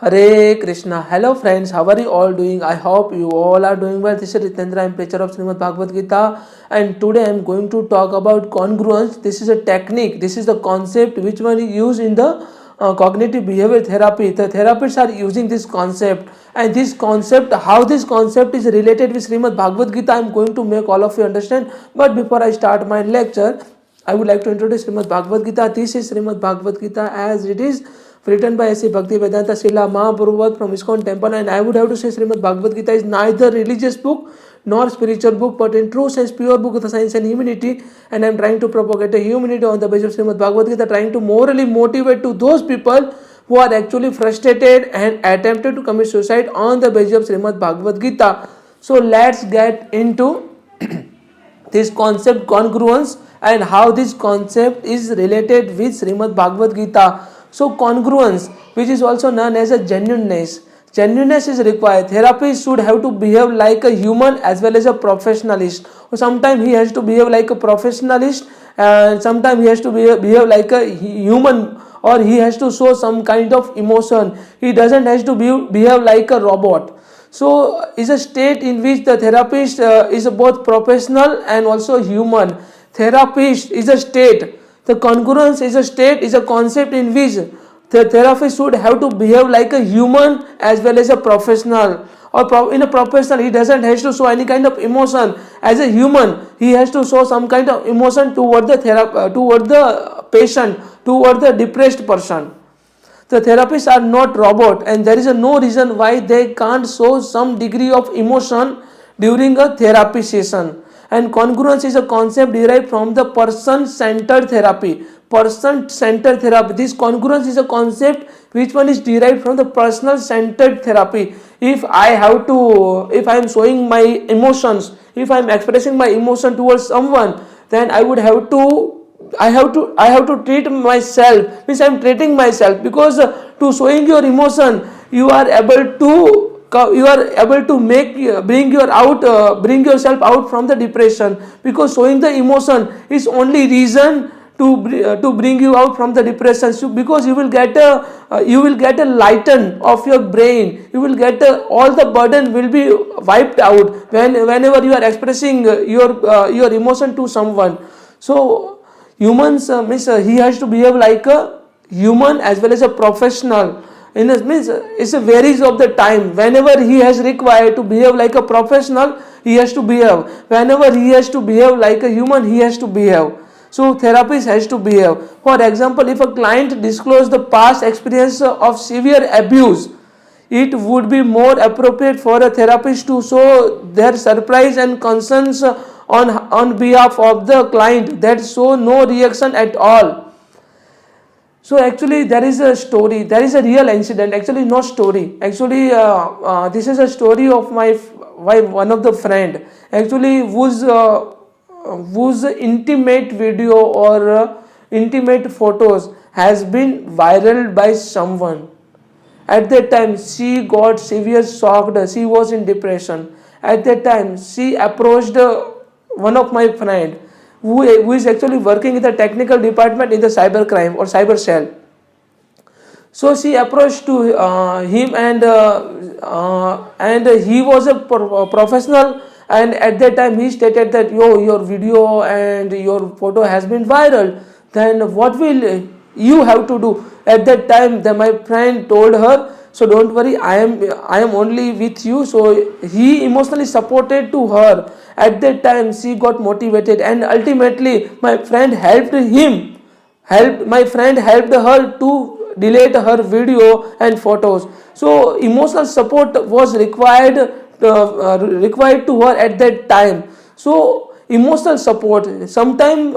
Hare Krishna. Hello friends, how are you all doing? I hope you all are doing well. This is Ritendra, I am preacher of Shrimad Bhagavad Gita, and today I am going to talk about congruence. This is a technique, this is the concept which one is used in the cognitive behavior therapy. The therapists are using this concept, and this concept, how this concept is related with Shrimad Bhagavad Gita, I am going to make all of you understand. But before I start my lecture, I would like to introduce Shrimad Bhagavad Gita. This is Shrimad Bhagavad Gita as it is written by A.C. Bhakti Vedanta Srila Mahaprabhupada from ISKCON temple, and I would have to say Srimad Bhagavad Gita is neither religious book nor spiritual book, but in true sense pure book of the science and humanity, and I am trying to propagate a humanity on the basis of Srimad Bhagavad Gita, trying to morally motivate to those people who are actually frustrated and attempted to commit suicide on the basis of Srimad Bhagavad Gita. So let's get into this concept congruence and how this concept is related with Srimad Bhagavad Gita. So congruence, which is also known as a genuineness. Genuineness is required. Therapist should have to behave like a human as well as a professionalist. Or sometimes he has to behave like a professionalist, and sometimes he has to behave like a human, or he has to show some kind of emotion. He doesn't have to behave like a robot. So is a state in which the therapist is both professional and also human. Therapist is a state. The congruence is a state, is a concept in which the therapist should have to behave like a human as well as a professional. Or in a professional, he doesn't have to show any kind of emotion. As a human, he has to show some kind of emotion toward the patient, toward the depressed person. The therapists are not robot, and there is no reason why they can't show some degree of emotion during a therapy session. And congruence is a concept derived from the person-centered therapy. Person-centered therapy. This congruence is a concept which one is derived from the personal-centered therapy. If I am showing my emotions, if I am expressing my emotion towards someone, then I have to treat myself. Means I am treating myself, because to showing your emotion, you are able to bring yourself out from the depression, because showing the emotion is only reason to bring you out from the depression. So because you will get a lighten of your brain, you will get all the burden will be wiped out whenever you are expressing your emotion to someone. So humans means he has to behave like a human as well as a professional. In this means it's a varies of the time. Whenever he has required to behave like a professional, he has to behave. Whenever he has to behave like a human, he has to behave. So therapist has to behave. For example, if a client discloses the past experience of severe abuse, it would be more appropriate for a therapist to show their surprise and concerns on behalf of the client that show no reaction at all. So actually there is a story, there is a real incident, actually no story. Actually this is a story of my one of the friend, actually whose intimate video or intimate photos has been viral by someone. At that time she got severe shocked, she was in depression. At that time she approached one of my friend who is actually working in the technical department in the cyber crime or cyber cell. So she approached to him, and he was a professional, and at that time he stated that your video and your photo has been viral, then what will you have to do? At that time my friend told her, so don't worry, I am only with you. So he emotionally supported to her. At that time she got motivated, and ultimately my friend helped her to delete her video and photos. So emotional support was required to her at that time. So emotional support, sometimes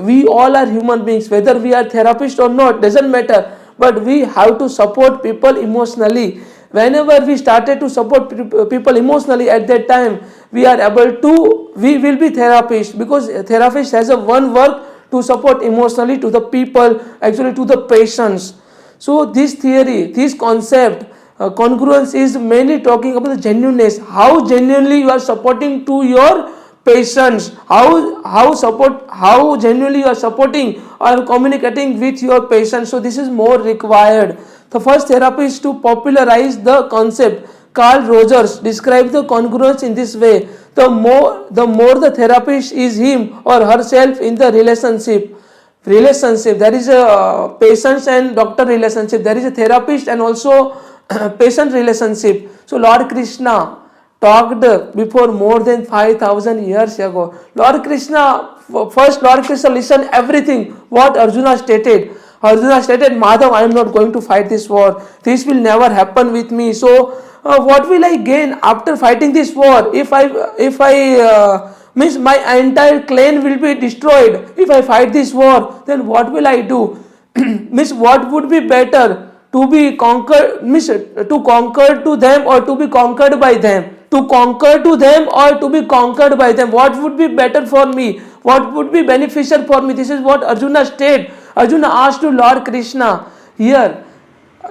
we all are human beings, whether we are therapists or not doesn't matter, but we have to support people emotionally. Whenever we started to support people emotionally, at that time we will be therapists, because therapist has a one work to support emotionally to the people, actually to the patients. So this theory, this concept, congruence is mainly talking about the genuineness, how genuinely you are supporting to your patients, how genuinely you are supporting or communicating with your patients. So this is more required. The first therapist to popularize the concept, Carl Rogers, describes the congruence in this way. The more the therapist is him or herself in the relationship, there is a patient and doctor relationship, there is a therapist and also patient relationship. So Lord Krishna talked before more than 5,000 years ago. Lord Krishna listened everything what Arjuna stated. Arjuna stated, Madhav, I am not going to fight this war. This will never happen with me. So what will I gain after fighting this war? If I means my entire clan will be destroyed. If I fight this war, then what will I do? Means what would be better, to be conquered, means to conquer to them or to be conquered by them? To conquer to them or to be conquered by them? What would be better for me? What would be beneficial for me? This is what Arjuna stated. Arjuna asked to Lord Krishna. Here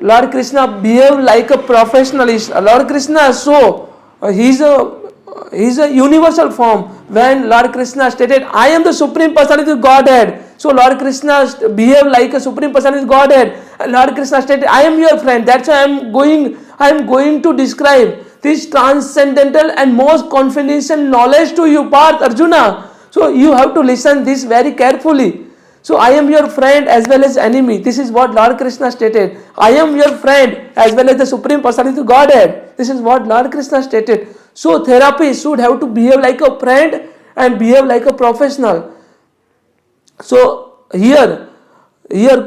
Lord Krishna behaved like a professionalist. Lord Krishna, he is a universal form. When Lord Krishna stated, I am the Supreme Personality of Godhead. So Lord Krishna behaved like a Supreme Personality of Godhead. Lord Krishna stated, I am your friend. That's why I am going to describe this transcendental and most confidential knowledge to you, Parth, Arjuna. So you have to listen this very carefully. So I am your friend as well as enemy. This is what Lord Krishna stated. I am your friend as well as the Supreme Personality of Godhead. This is what Lord Krishna stated. So therapist should have to behave like a friend and behave like a professional. So here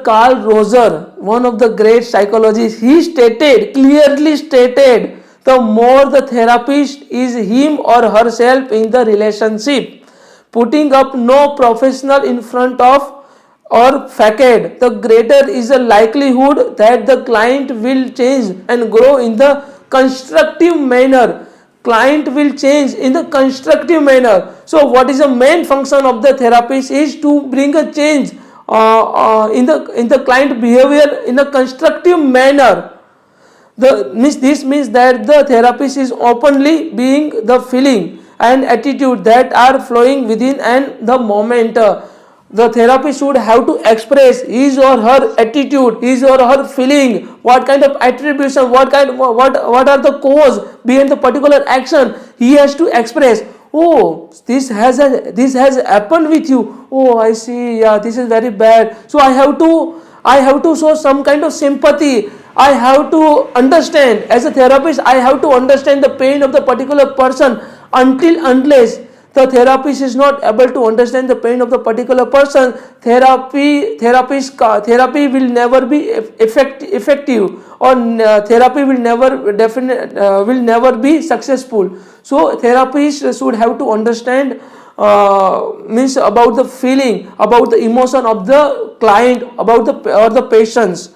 Carl Roger, one of the great psychologists, he clearly stated, the more the therapist is him or herself in the relationship, putting up no professional in front of or facade, the greater is the likelihood that the client will change and grow in the constructive manner. Client will change in the constructive manner. So what is the main function of the therapist is to bring a change in the client behavior in a constructive manner. This means that the therapist is openly being the feeling and attitude that are flowing within and the moment. The therapist should have to express his or her attitude, his or her feeling, what kind of attribution, what are the cause behind the particular action. He has to express, oh, this has happened with you. Oh, I see. Yeah, this is very bad. So I have to show some kind of sympathy. I have to understand, as a therapist, I have to understand the pain of the particular person. Unless the therapist is not able to understand the pain of the particular person, therapy will never be effective, or therapy will never be successful. So therapist should have to understand means about the feeling, about the emotion of the client, about the patients.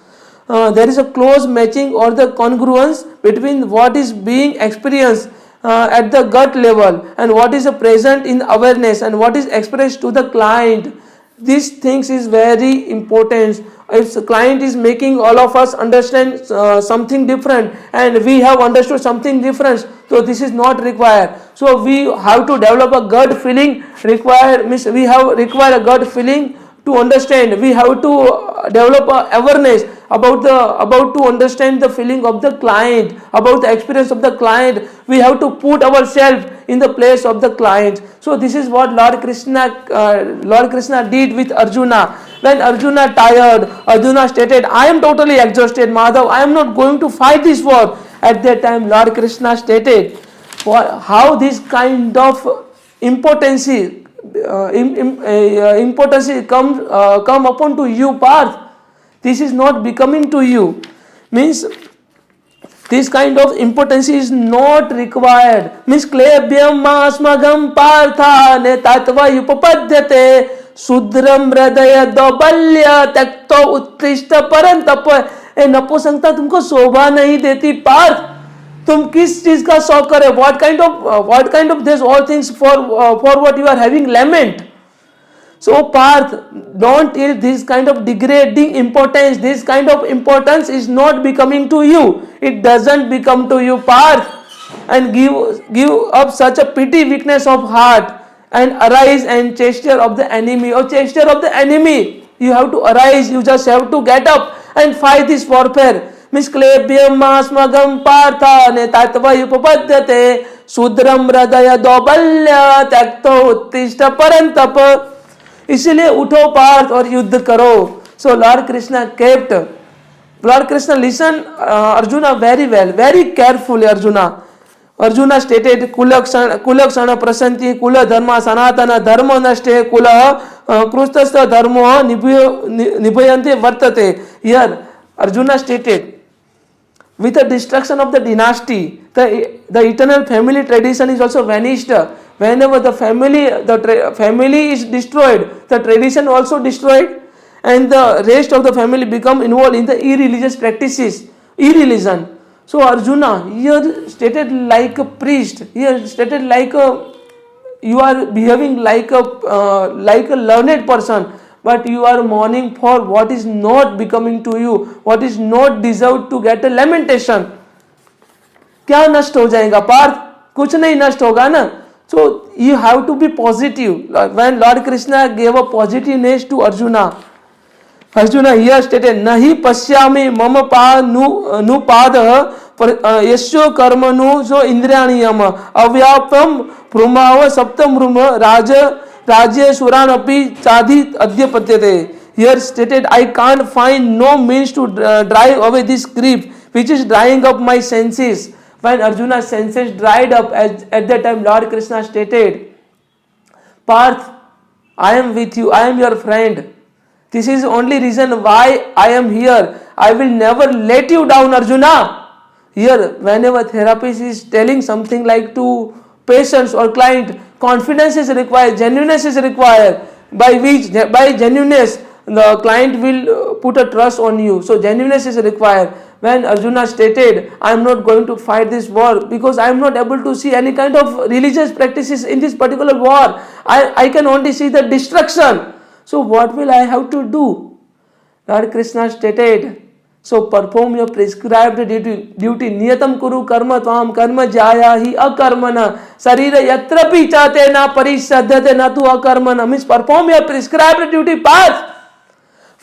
There is a close matching or the congruence between what is being experienced at the gut level and what is present in awareness and what is expressed to the client. These things is very important. If the client is making all of us understand something different and we have understood something different, so this is not required. So we have to develop a gut feeling we have require a gut feeling to understand. We have to develop awareness about to understand the feeling of the client, about the experience of the client. We have to put ourselves in the place of the client. So this is what Lord Krishna did with Arjuna. When Arjuna tired, Arjuna stated, I am totally exhausted, Madhav, I am not going to fight this war. At that time Lord Krishna stated how this kind of impotency come upon to you, Parth. This is not becoming to you. Means this kind of impotency is not required. Means klebhyam asmagam partha ne tatva upapadyate sudram hridaya dobalya takto utkrishta parantap. ए नपुंसकता तुमको शोभा नहीं देती पार्थ. तुम किस चीज का शौक करे? what kind of this all things for what you are having lament. So Parth, don't feel this kind of degrading importance. This kind of importance is not becoming to you. It doesn't become to you, Parth. And give up such a pity weakness of heart and arise and gesture of the enemy. Or gesture of the enemy. You have to arise. You just have to get up and fight this warfare. मिस्क्लेभ्यमास्मगं Partha नेतात्वयुपपद्यते शूद्रम हृदय दौबल्य त्यक्तो उत्तिष्ठ परंतप. इसीलिए उठो पार्थ और युद्ध करो. So lord Krishna kept, Lord Krishna listened Arjuna very well, very carefully. Arjuna stated kula prasanti kula dharma sanatana dharma nashte kula krustastha dharmo nibhayanti vartate. Here Arjuna stated, with the destruction of the dynasty, the eternal family tradition is also vanished. Whenever the family is destroyed, the tradition also destroyed, and the rest of the family become involved in the irreligious practices, irreligion. So Arjuna here stated like a priest, here stated like you are behaving like a learned person, but you are mourning for what is not becoming to you, what is not deserved to get a lamentation. क्या नष्ट हो जाएगा पार्थ? कुछ नहीं नष्ट होगा ना. So you have to be positive. When Lord Krishna gave a positiveness to Arjuna here stated, nahi pasyami mama nupada yasyo karmanu so indriyaniyam avyapam prumava saptam ruma rajya suranapi chadhi adhyapatyate. Here stated, I can't find no means to drive away this grief which is drying up my senses. When Arjuna's senses dried up, at that time Lord Krishna stated, Parth, I am with you, I am your friend. This is the only reason why I am here. I will never let you down, Arjuna. Here, whenever therapist is telling something like to patients or client, confidence is required, genuineness is required. By genuineness, the client will put a trust on you. So genuineness is required. When Arjuna stated, I am not going to fight this war because I am not able to see any kind of religious practices in this particular war. I can only see the destruction. So what will I have to do? Lord Krishna stated, so perform your prescribed duty. Niyatam kuru karma tvam karma jaya hi akarmana sarira yatrapi chate na parisadhyate na tu akarmana. Means perform your prescribed duty path.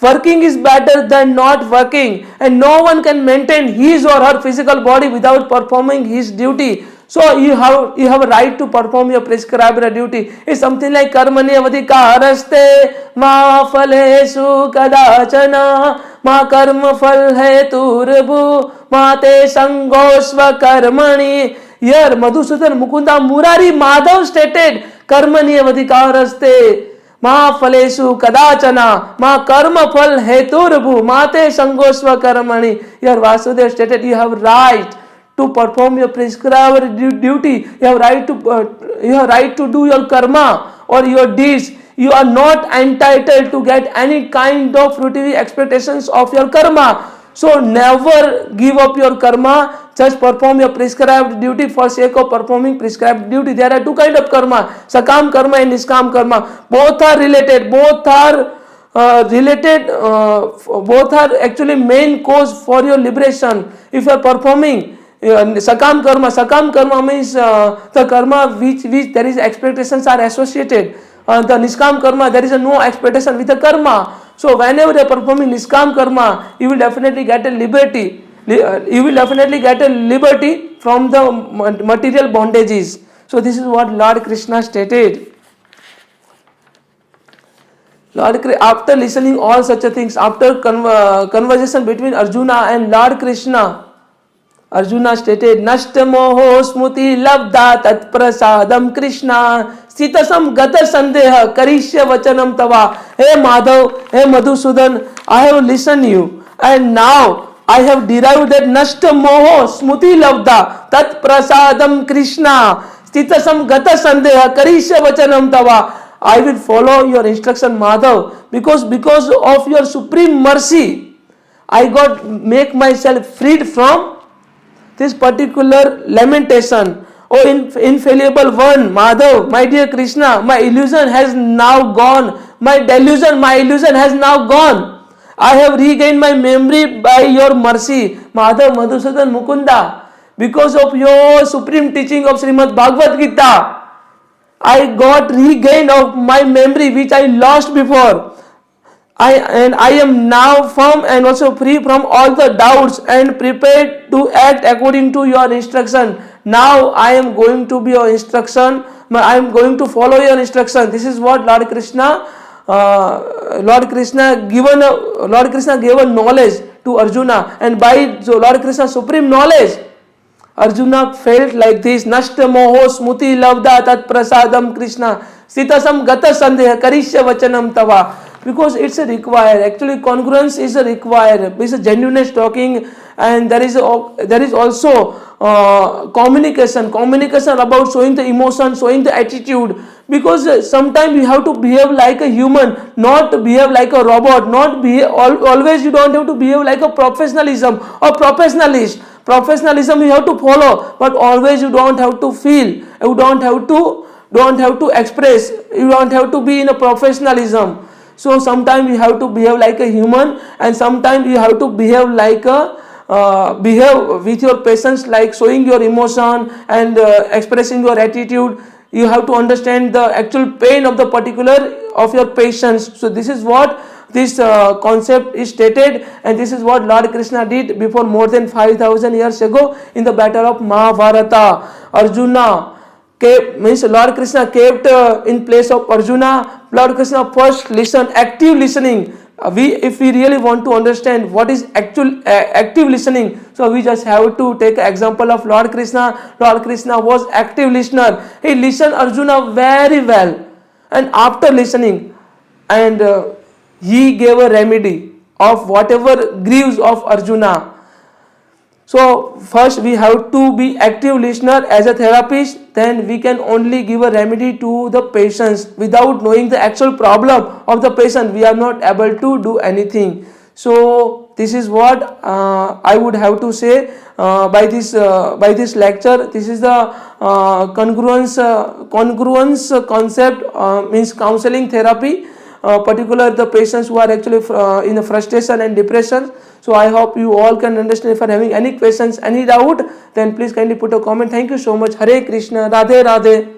Working is better than not working, and no one can maintain his or her physical body without performing his duty. So you have a right to perform your prescribed duty. It's something like karmani avadhikaraste ma phalesu kadachana ma karma phal heturbu ma te sangosva karmani. Here Madhusudan Mukunda Murari Madhav stated karmani avadhikaraste ma phalesu kadachana ma karma phal heturbu ma te sangosva karmani. Here Vasudev stated you have right to perform your prescribed duty. You have right to do your karma or your deeds. You are not entitled to get any kind of fruitive expectations of your karma. So never give up your karma. Just perform your prescribed duty for sake of performing prescribed duty. There are two kinds of karma: sakam karma and niskam karma. Both are related. Both are actually main cause for your liberation. If you are performing sakam karma means the karma which there is expectations are associated. The niskam karma, there is no expectation with the karma. So whenever you are performing niskam karma, you will definitely get a liberty. You will definitely get a liberty from the material bondages. So this is what Lord Krishna stated. After listening all such things, after conversation between Arjuna and Lord Krishna, Arjuna stated, Nashta moho smuti labda tat prasadam Krishna Sitasam gata sandeha karishya vachanam tava. Hey Madhav, hey Madhusudan, I have listened you, and now I have derived that Nashta moho smuti labda tat prasadam Krishna Sitasam gata sandeha karishya vachanam tava. I will follow your instruction, Madhav, because of your supreme mercy, I make myself freed from this particular lamentation. Oh infallible one, Madhav, my dear Krishna, my illusion has now gone. My illusion has now gone. I have regained my memory by your mercy. Madhav, Madhusudan, Mukunda, because of your supreme teaching of Shrimad Bhagavad Gita, I got regained of my memory which I lost before. I am now firm and also free from all the doubts and prepared to act according to your instruction. Now I am going to be your instruction. I am going to follow your instruction. This is what Lord Krishna gave a knowledge to Arjuna, and by Lord Krishna's supreme knowledge, Arjuna felt like this: Nashta moho smuti lavda tat prasadam Krishna sitasam gata sandeha karishya vachanam tava. Because it's a required. Actually, congruence is a required. It's a genuineness talking, and there is also communication. Communication about showing the emotion, showing the attitude. Because sometimes you have to behave like a human, not behave like a robot. Not behave, always you don't have to behave like a professionalism or professionalist. Professionalism you have to follow, but always you don't have to feel. You don't have to express. You don't have to be in a professionalism. So sometimes you have to behave like a human, and sometimes you have to behave like behave with your patience, like showing your emotion and expressing your attitude. You have to understand the actual pain of the particular of your patients. So this is what this concept is stated, and this is what Lord Krishna did before more than 5,000 years ago in the battle of Mahabharata. Arjuna Lord Krishna kept in place of Arjuna. Lord Krishna first listened, active listening. If we really want to understand what is actual active listening, so we just have to take an example of Lord Krishna. Lord Krishna was active listener. He listened Arjuna very well, and after listening, and he gave a remedy of whatever grieves of Arjuna. So first we have to be active listener as a therapist, then we can only give a remedy to the patients. Without knowing the actual problem of the patient, we are not able to do anything. So this is what I would have to say by this lecture. This is the congruence concept, means counseling therapy, particular the patients who are actually in a frustration and depression. So I hope you all can understand. If you are having any questions, any doubt, then please kindly put a comment. Thank you so much. Hare Krishna. Radhe Radhe.